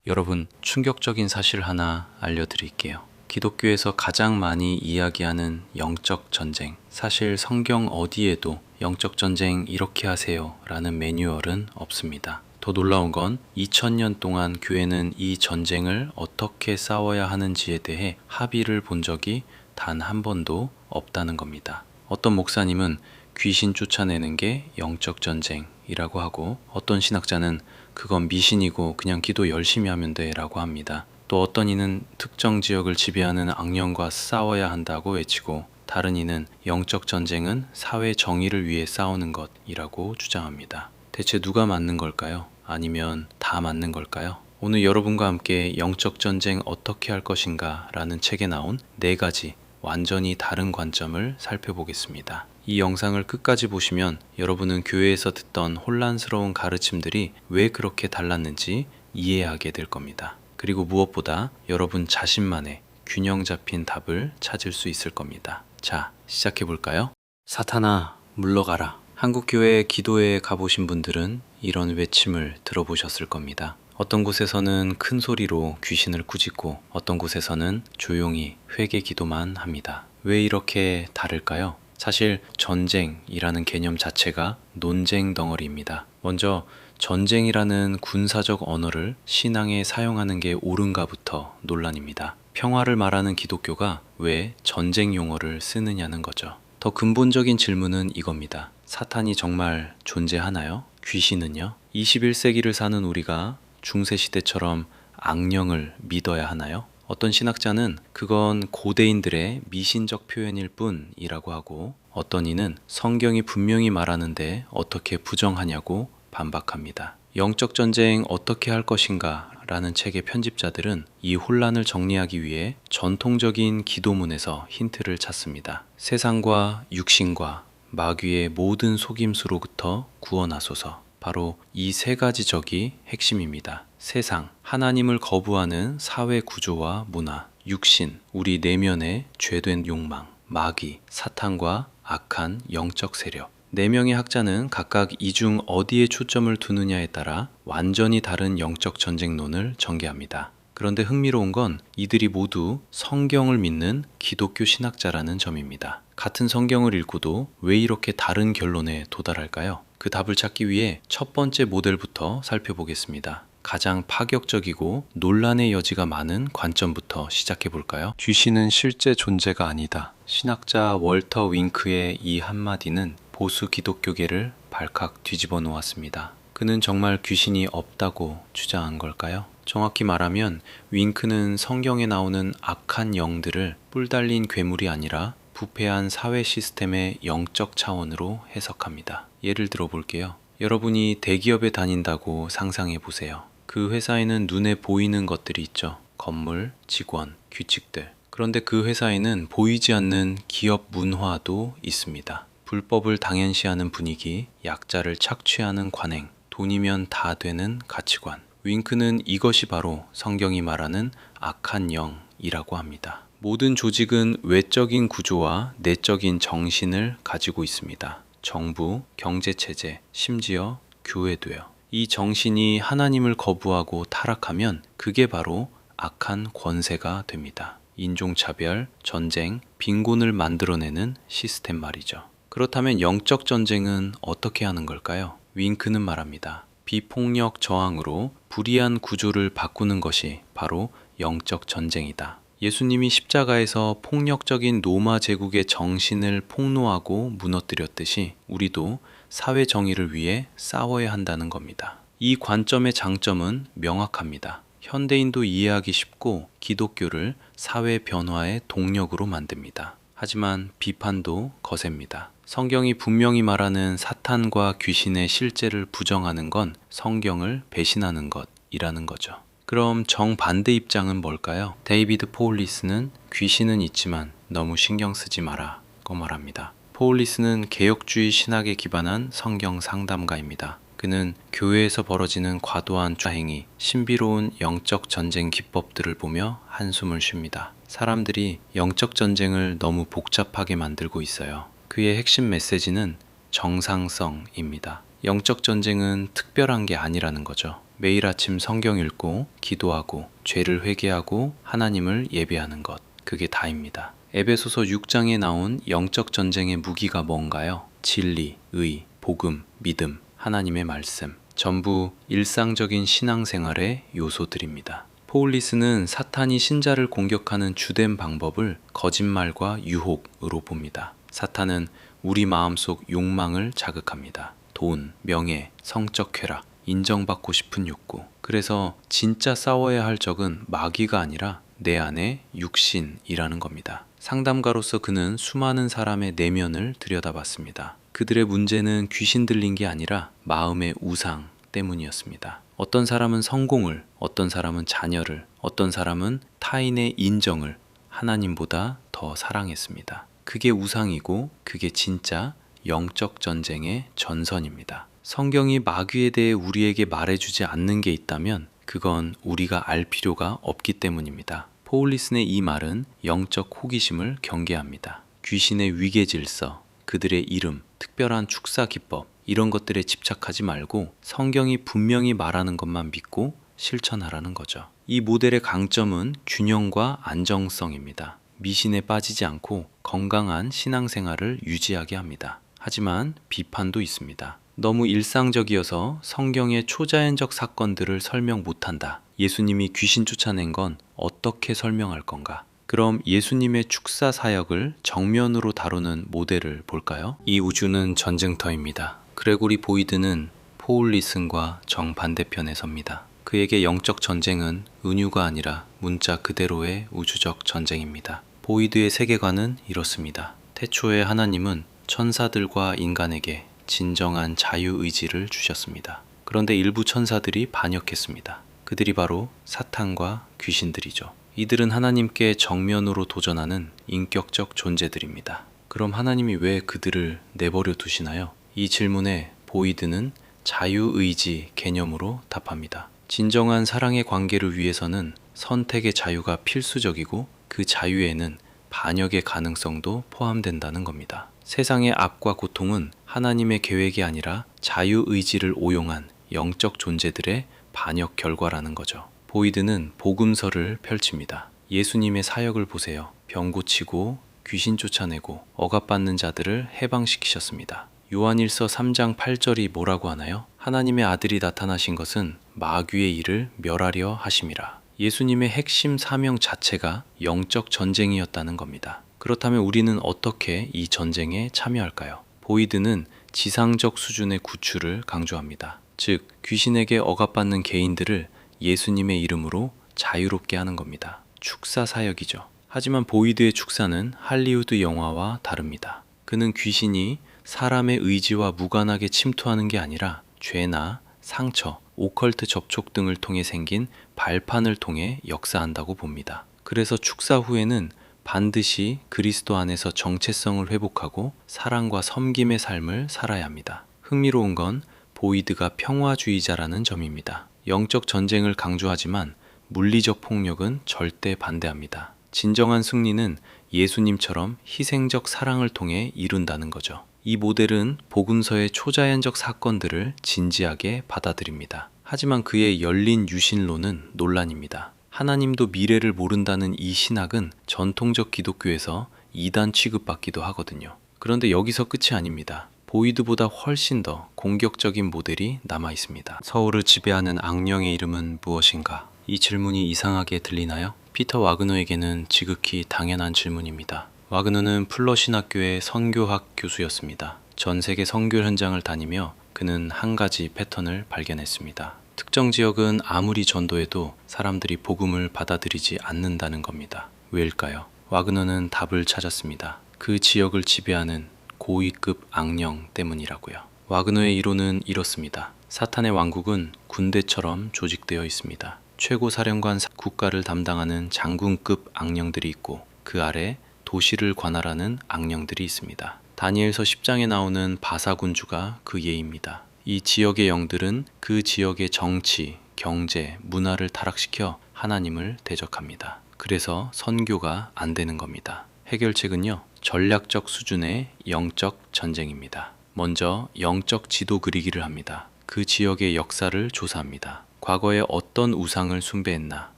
여러분, 충격적인 사실 하나 알려드릴게요. 기독교에서 가장 많이 이야기하는 영적 전쟁. 사실 성경 어디에도 영적 전쟁 이렇게 하세요 라는 매뉴얼은 없습니다. 더 놀라운 건 2000년 동안 교회는 이 전쟁을 어떻게 싸워야 하는지에 대해 합의를 본 적이 단 한 번도 없다는 겁니다. 어떤 목사님은 귀신 쫓아내는 게 영적 전쟁이라고 하고, 어떤 신학자는 그건 미신이고 그냥 기도 열심히 하면 돼 라고 합니다. 또 어떤 이는 특정 지역을 지배하는 악령과 싸워야 한다고 외치고, 다른 이는 영적 전쟁은 사회 정의를 위해 싸우는 것이라고 주장합니다. 대체 누가 맞는 걸까요? 아니면 다 맞는 걸까요? 오늘 여러분과 함께 영적 전쟁 어떻게 할 것인가 라는 책에 나온 4가지 완전히 다른 관점을 살펴보겠습니다. 이 영상을 끝까지 보시면 여러분은 교회에서 듣던 혼란스러운 가르침들이 왜 그렇게 달랐는지 이해하게 될 겁니다. 그리고 무엇보다 여러분 자신만의 균형 잡힌 답을 찾을 수 있을 겁니다. 자, 시작해 볼까요? 사탄아, 물러가라. 한국 교회 기도회에 가보신 분들은 이런 외침을 들어보셨을 겁니다. 어떤 곳에서는 큰 소리로 귀신을 꾸짖고, 어떤 곳에서는 조용히 회개 기도만 합니다. 왜 이렇게 다를까요? 사실 전쟁이라는 개념 자체가 논쟁 덩어리입니다. 먼저 전쟁이라는 군사적 언어를 신앙에 사용하는 게 옳은가부터 논란입니다. 평화를 말하는 기독교가 왜 전쟁 용어를 쓰느냐는 거죠. 더 근본적인 질문은 이겁니다. 사탄이 정말 존재하나요? 귀신은요? 21세기를 사는 우리가 중세시대처럼 악령을 믿어야 하나요? 어떤 신학자는 그건 고대인들의 미신적 표현일 뿐이라고 하고, 어떤 이는 성경이 분명히 말하는데 어떻게 부정하냐고 반박합니다. 영적 전쟁 어떻게 할 것인가 라는 책의 편집자들은 이 혼란을 정리하기 위해 전통적인 기도문에서 힌트를 찾습니다. 세상과 육신과 마귀의 모든 속임수로부터 구원하소서. 바로 이 3가지 적이 핵심입니다. 세상, 하나님을 거부하는 사회 구조와 문화; 육신, 우리 내면의 죄된 욕망; 마귀, 사탄과 악한 영적 세력. 4명의 학자는 각각 이 중 어디에 초점을 두느냐에 따라 완전히 다른 영적 전쟁론을 전개합니다. 그런데 흥미로운 건 이들이 모두 성경을 믿는 기독교 신학자라는 점입니다. 같은 성경을 읽고도 왜 이렇게 다른 결론에 도달할까요? 그 답을 찾기 위해 첫 번째 모델부터 살펴보겠습니다. 가장 파격적이고 논란의 여지가 많은 관점부터 시작해 볼까요? 귀신은 실제 존재가 아니다. 신학자 월터 윙크의 이 한마디는 보수 기독교계를 발칵 뒤집어 놓았습니다. 그는 정말 귀신이 없다고 주장한 걸까요? 정확히 말하면 윙크는 성경에 나오는 악한 영들을 뿔 달린 괴물이 아니라 부패한 사회 시스템의 영적 차원으로 해석합니다. 예를 들어 볼게요. 여러분이 대기업에 다닌다고 상상해 보세요. 그 회사에는 눈에 보이는 것들이 있죠. 건물, 직원, 규칙들. 그런데 그 회사에는 보이지 않는 기업 문화도 있습니다. 불법을 당연시하는 분위기, 약자를 착취하는 관행, 돈이면 다 되는 가치관. 윙크는 이것이 바로 성경이 말하는 악한 영이라고 합니다. 모든 조직은 외적인 구조와 내적인 정신을 가지고 있습니다. 정부, 경제체제, 심지어 교회도요. 이 정신이 하나님을 거부하고 타락하면 그게 바로 악한 권세가 됩니다. 인종차별, 전쟁, 빈곤을 만들어내는 시스템 말이죠. 그렇다면 영적 전쟁은 어떻게 하는 걸까요? 윙크는 말합니다. 비폭력 저항으로 불의한 구조를 바꾸는 것이 바로 영적 전쟁이다. 예수님이 십자가에서 폭력적인 로마 제국의 정신을 폭로하고 무너뜨렸듯이 우리도 사회 정의를 위해 싸워야 한다는 겁니다. 이 관점의 장점은 명확합니다. 현대인도 이해하기 쉽고 기독교를 사회 변화의 동력으로 만듭니다. 하지만 비판도 거셉니다. 성경이 분명히 말하는 사탄과 귀신의 실제를 부정하는 건 성경을 배신하는 것이라는 거죠. 그럼 정반대 입장은 뭘까요? 데이비드 포울리스는 귀신은 있지만 너무 신경 쓰지 마라 고 말합니다. 포울리스는 개혁주의 신학에 기반한 성경 상담가입니다. 그는 교회에서 벌어지는 과도한 행위, 신비로운 영적 전쟁 기법들을 보며 한숨을 쉽니다. 사람들이 영적 전쟁을 너무 복잡하게 만들고 있어요. 그의 핵심 메시지는 정상성입니다. 영적 전쟁은 특별한 게 아니라는 거죠. 매일 아침 성경 읽고 기도하고 죄를 회개하고 하나님을 예배하는 것. 그게 다입니다. 에베소서 6장에 나온 영적 전쟁의 무기가 뭔가요? 진리, 의, 복음, 믿음, 하나님의 말씀. 전부 일상적인 신앙생활의 요소들입니다. 포울리스는 사탄이 신자를 공격하는 주된 방법을 거짓말과 유혹으로 봅니다. 사탄은 우리 마음속 욕망을 자극합니다. 돈, 명예, 성적 쾌락, 인정받고 싶은 욕구. 그래서 진짜 싸워야 할 적은 마귀가 아니라 내 안의 육신이라는 겁니다. 상담가로서 그는 수많은 사람의 내면을 들여다봤습니다. 그들의 문제는 귀신 들린 게 아니라 마음의 우상 때문이었습니다. 어떤 사람은 성공을, 어떤 사람은 자녀를, 어떤 사람은 타인의 인정을 하나님보다 더 사랑했습니다. 그게 우상이고 그게 진짜 영적 전쟁의 전선입니다. 성경이 마귀에 대해 우리에게 말해주지 않는 게 있다면 그건 우리가 알 필요가 없기 때문입니다. 포울리스의 이 말은 영적 호기심을 경계합니다. 귀신의 위계 질서, 그들의 이름, 특별한 축사 기법 이런 것들에 집착하지 말고 성경이 분명히 말하는 것만 믿고 실천하라는 거죠. 이 모델의 강점은 균형과 안정성입니다. 미신에 빠지지 않고 건강한 신앙생활을 유지하게 합니다. 하지만 비판도 있습니다. 너무 일상적이어서 성경의 초자연적 사건들을 설명 못한다. 예수님이 귀신 쫓아낸 건 어떻게 설명할 건가? 그럼 예수님의 축사 사역을 정면으로 다루는 모델을 볼까요? 이 우주는 전쟁터입니다. 그레고리 보이드는 포울리슨과 정반대편에 섭니다. 그에게 영적 전쟁은 은유가 아니라 문자 그대로의 우주적 전쟁입니다. 보이드의 세계관은 이렇습니다. 태초에 하나님은 천사들과 인간에게 진정한 자유의지를 주셨습니다. 그런데 일부 천사들이 반역했습니다. 그들이 바로 사탄과 귀신들이죠. 이들은 하나님께 정면으로 도전하는 인격적 존재들입니다. 그럼 하나님이 왜 그들을 내버려 두시나요? 이 질문에 보이드는 자유의지 개념으로 답합니다. 진정한 사랑의 관계를 위해서는 선택의 자유가 필수적이고 그 자유에는 반역의 가능성도 포함된다는 겁니다. 세상의 악과 고통은 하나님의 계획이 아니라 자유의지를 오용한 영적 존재들의 반역 결과라는 거죠. 보이드는 복음서를 펼칩니다. 예수님의 사역을 보세요. 병 고치고 귀신 쫓아내고 억압받는 자들을 해방시키셨습니다. 요한일서 3장 8절이 뭐라고 하나요? 하나님의 아들이 나타나신 것은 마귀의 일을 멸하려 하심이라. 예수님의 핵심 사명 자체가 영적 전쟁이었다는 겁니다. 그렇다면 우리는 어떻게 이 전쟁에 참여할까요? 보이드는 지상적 수준의 구출을 강조합니다. 즉, 귀신에게 억압받는 개인들을 예수님의 이름으로 자유롭게 하는 겁니다. 축사 사역이죠. 하지만 보이드의 축사는 할리우드 영화와 다릅니다. 그는 귀신이 사람의 의지와 무관하게 침투하는 게 아니라 죄나 상처, 오컬트 접촉 등을 통해 생긴 발판을 통해 역사한다고 봅니다. 그래서 축사 후에는 반드시 그리스도 안에서 정체성을 회복하고 사랑과 섬김의 삶을 살아야 합니다. 흥미로운 건 보이드가 평화주의자라는 점입니다. 영적 전쟁을 강조하지만 물리적 폭력은 절대 반대합니다. 진정한 승리는 예수님처럼 희생적 사랑을 통해 이룬다는 거죠. 이 모델은 복음서의 초자연적 사건들을 진지하게 받아들입니다. 하지만 그의 열린 유신론은 논란입니다. 하나님도 미래를 모른다는 이 신학은 전통적 기독교에서 이단 취급받기도 하거든요. 그런데 여기서 끝이 아닙니다. 보이드보다 훨씬 더 공격적인 모델이 남아 있습니다. 서울을 지배하는 악령의 이름은 무엇인가? 이 질문이 이상하게 들리나요? 피터 와그너에게는 지극히 당연한 질문입니다. 와그너는 플러 신학교의 선교학 교수였습니다. 전 세계 선교 현장을 다니며 그는 한 가지 패턴을 발견했습니다. 특정 지역은 아무리 전도해도 사람들이 복음을 받아들이지 않는다는 겁니다. 왜일까요? 와그너는 답을 찾았습니다. 그 지역을 지배하는 고위급 악령 때문이라고요. 와그너의 이론은 이렇습니다. 사탄의 왕국은 군대처럼 조직되어 있습니다. 최고 사령관 국가를 담당하는 장군급 악령들이 있고 그 아래 도시를 관할하는 악령들이 있습니다. 다니엘서 10장에 나오는 바사군주가 그 예입니다. 이 지역의 영들은 그 지역의 정치, 경제, 문화를 타락시켜 하나님을 대적합니다. 그래서 선교가 안 되는 겁니다. 해결책은요, 전략적 수준의 영적 전쟁입니다. 먼저 영적 지도 그리기를 합니다. 그 지역의 역사를 조사합니다. 과거에 어떤 우상을 숭배했나,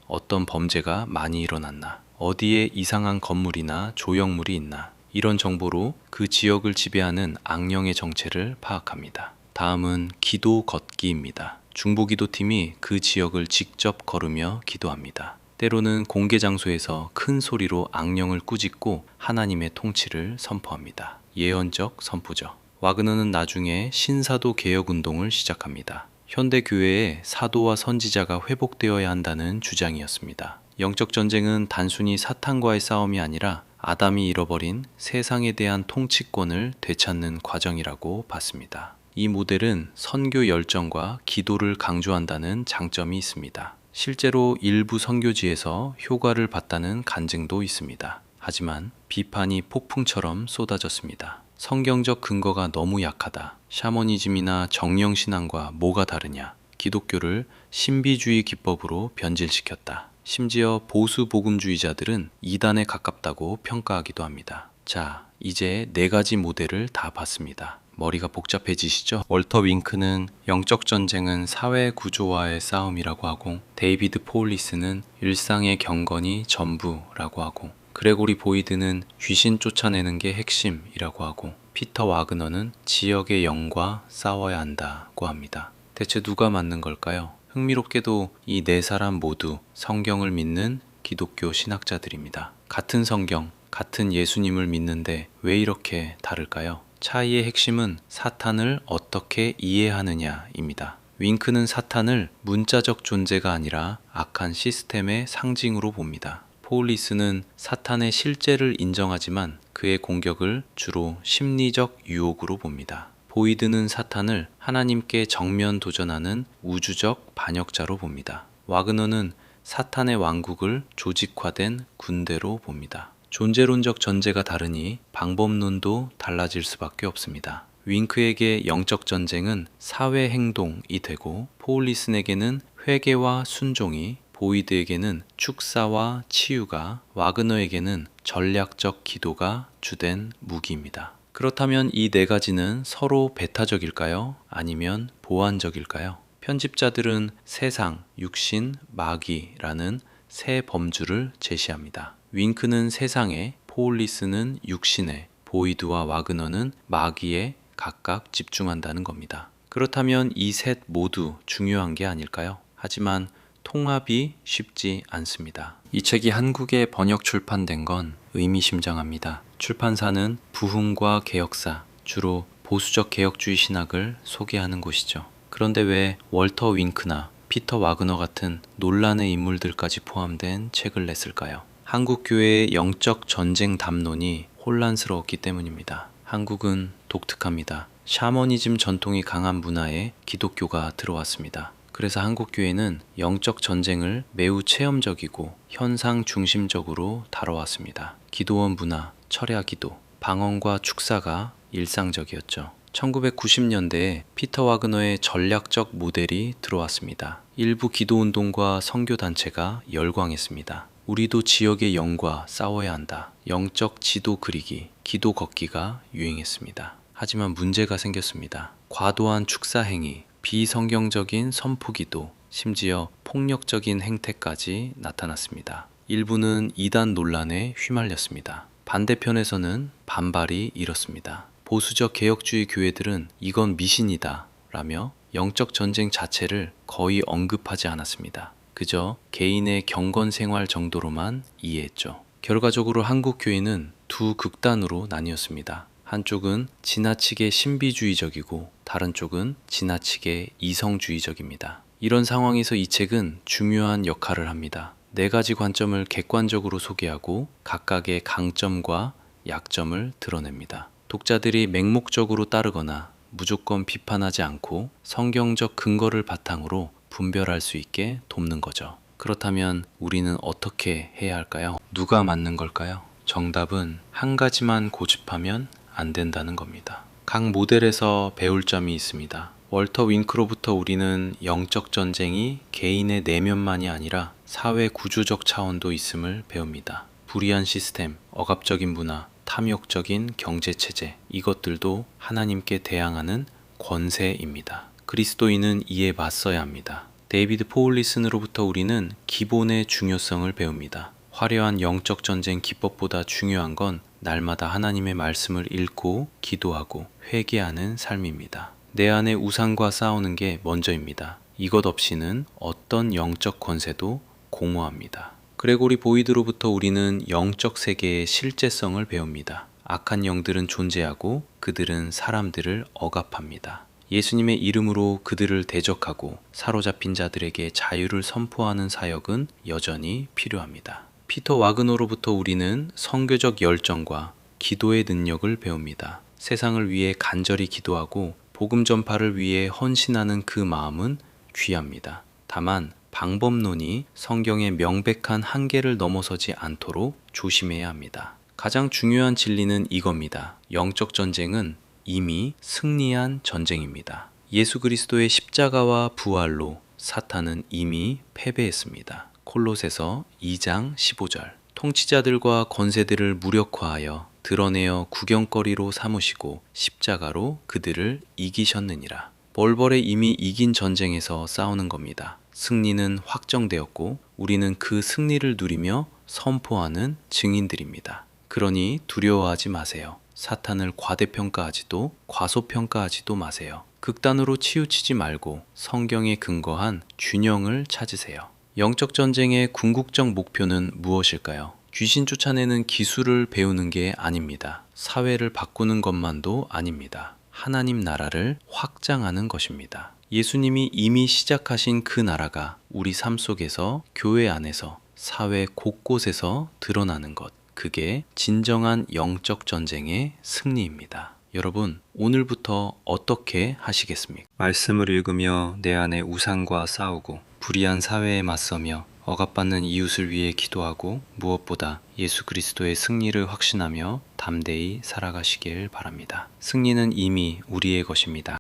어떤 범죄가 많이 일어났나, 어디에 이상한 건물이나 조형물이 있나, 이런 정보로 그 지역을 지배하는 악령의 정체를 파악합니다. 다음은 기도 걷기입니다. 중보기도팀이 그 지역을 직접 걸으며 기도합니다. 때로는 공개 장소에서 큰 소리로 악령을 꾸짖고 하나님의 통치를 선포합니다. 예언적 선포죠. 와그너는 나중에 신사도 개혁 운동을 시작합니다. 현대 교회에 사도와 선지자가 회복되어야 한다는 주장이었습니다. 영적 전쟁은 단순히 사탄과의 싸움이 아니라 아담이 잃어버린 세상에 대한 통치권을 되찾는 과정이라고 봤습니다. 이 모델은 선교 열정과 기도를 강조한다는 장점이 있습니다. 실제로 일부 선교지에서 효과를 봤다는 간증도 있습니다. 하지만 비판이 폭풍처럼 쏟아졌습니다. 성경적 근거가 너무 약하다. 샤머니즘이나 정령신앙과 뭐가 다르냐. 기독교를 신비주의 기법으로 변질시켰다. 심지어 보수 복음주의자들은 이단에 가깝다고 평가하기도 합니다. 자, 이제 4가지 모델을 다 봤습니다. 머리가 복잡해지시죠? 월터 윙크는 영적 전쟁은 사회 구조와의 싸움이라고 하고, 데이비드 포울리스는 일상의 경건이 전부라고 하고, 그레고리 보이드는 귀신 쫓아내는 게 핵심이라고 하고, 피터 와그너는 지역의 영과 싸워야 한다고 합니다. 대체 누가 맞는 걸까요? 흥미롭게도 이 4사람 모두 성경을 믿는 기독교 신학자들입니다. 같은 성경, 같은 예수님을 믿는데 왜 이렇게 다를까요? 차이의 핵심은 사탄을 어떻게 이해하느냐입니다. 윙크는 사탄을 문자적 존재가 아니라 악한 시스템의 상징으로 봅니다. 포울리스는 사탄의 실제를 인정하지만 그의 공격을 주로 심리적 유혹으로 봅니다. 보이드는 사탄을 하나님께 정면 도전하는 우주적 반역자로 봅니다. 와그너는 사탄의 왕국을 조직화된 군대로 봅니다. 존재론적 전제가 다르니 방법론도 달라질 수밖에 없습니다. 윙크에게 영적 전쟁은 사회 행동이 되고, 포울리슨에게는 회개와 순종이, 보이드에게는 축사와 치유가, 와그너에게는 전략적 기도가 주된 무기입니다. 그렇다면 이 4가지는 서로 배타적일까요? 아니면 보완적일까요? 편집자들은 세상, 육신, 마귀라는 세 범주를 제시합니다. 윙크는 세상에, 포울리스는 육신에, 보이드와 와그너는 마귀에 각각 집중한다는 겁니다. 그렇다면 이 셋 모두 중요한 게 아닐까요? 하지만 통합이 쉽지 않습니다. 이 책이 한국에 번역 출판된 건 의미심장합니다. 출판사는 부흥과 개혁사, 주로 보수적 개혁주의 신학을 소개하는 곳이죠. 그런데 왜 월터 윙크나 피터 와그너 같은 논란의 인물들까지 포함된 책을 냈을까요? 한국 교회의 영적 전쟁 담론이 혼란스러웠기 때문입니다. 한국은 독특합니다. 샤머니즘 전통이 강한 문화에 기독교가 들어왔습니다. 그래서 한국 교회는 영적 전쟁을 매우 체험적이고 현상 중심적으로 다뤄왔습니다. 기도원 문화, 철야 기도, 방언과 축사가 일상적이었죠. 1990년대에 피터 와그너의 전략적 모델이 들어왔습니다. 일부 기도운동과 선교단체가 열광했습니다. 우리도 지역의 영과 싸워야 한다. 영적 지도 그리기, 기도 걷기가 유행했습니다. 하지만 문제가 생겼습니다. 과도한 축사 행위, 비성경적인 선포기도, 심지어 폭력적인 행태까지 나타났습니다. 일부는 이단 논란에 휘말렸습니다. 반대편에서는 반발이 일었습니다. 보수적 개혁주의 교회들은 이건 미신이다 라며 영적 전쟁 자체를 거의 언급하지 않았습니다. 그저 개인의 경건 생활 정도로만 이해했죠. 결과적으로 한국 교회는 두 극단으로 나뉘었습니다. 한쪽은 지나치게 신비주의적이고 다른 쪽은 지나치게 이성주의적입니다. 이런 상황에서 이 책은 중요한 역할을 합니다. 4가지 관점을 객관적으로 소개하고 각각의 강점과 약점을 드러냅니다. 독자들이 맹목적으로 따르거나 무조건 비판하지 않고 성경적 근거를 바탕으로 분별할 수 있게 돕는 거죠. 그렇다면 우리는 어떻게 해야 할까요? 누가 맞는 걸까요? 정답은 한 가지만 고집하면 안 된다는 겁니다. 각 모델에서 배울 점이 있습니다. 월터 윙크로부터 우리는 영적 전쟁이 개인의 내면만이 아니라 사회 구조적 차원도 있음을 배웁니다. 불의한 시스템, 억압적인 문화, 탐욕적인 경제체제, 이것들도 하나님께 대항하는 권세입니다. 그리스도인은 이에 맞서야 합니다. 데이비드 포울리슨으로부터 우리는 기본의 중요성을 배웁니다. 화려한 영적 전쟁 기법보다 중요한 건 날마다 하나님의 말씀을 읽고 기도하고 회개하는 삶입니다. 내 안에 우상과 싸우는 게 먼저입니다. 이것 없이는 어떤 영적 권세도 공허합니다. 그레고리 보이드로부터 우리는 영적 세계의 실제성을 배웁니다. 악한 영들은 존재하고 그들은 사람들을 억압합니다. 예수님의 이름으로 그들을 대적하고 사로잡힌 자들에게 자유를 선포하는 사역은 여전히 필요합니다. 피터 와그너로부터 우리는 선교적 열정과 기도의 능력을 배웁니다. 세상을 위해 간절히 기도하고 복음 전파를 위해 헌신하는 그 마음은 귀합니다. 다만 방법론이 성경의 명백한 한계를 넘어서지 않도록 조심해야 합니다. 가장 중요한 진리는 이겁니다. 영적 전쟁은 이미 승리한 전쟁입니다. 예수 그리스도의 십자가와 부활로 사탄은 이미 패배했습니다. 콜로새서 2장 15절. 통치자들과 권세들을 무력화하여 드러내어 구경거리로 삼으시고 십자가로 그들을 이기셨느니라. 벌벌에 이미 이긴 전쟁에서 싸우는 겁니다. 승리는 확정되었고 우리는 그 승리를 누리며 선포하는 증인들입니다. 그러니 두려워하지 마세요. 사탄을 과대평가하지도 과소평가하지도 마세요. 극단으로 치우치지 말고 성경에 근거한 균형을 찾으세요. 영적 전쟁의 궁극적 목표는 무엇일까요? 귀신 쫓아내는 기술을 배우는 게 아닙니다. 사회를 바꾸는 것만도 아닙니다. 하나님 나라를 확장하는 것입니다. 예수님이 이미 시작하신 그 나라가 우리 삶 속에서, 교회 안에서, 사회 곳곳에서 드러나는 것. 그게 진정한 영적 전쟁의 승리입니다. 여러분, 오늘부터 어떻게 하시겠습니까? 말씀을 읽으며 내 안에 우상과 싸우고 불의한 사회에 맞서며 억압받는 이웃을 위해 기도하고 무엇보다 예수 그리스도의 승리를 확신하며 담대히 살아가시길 바랍니다. 승리는 이미 우리의 것입니다.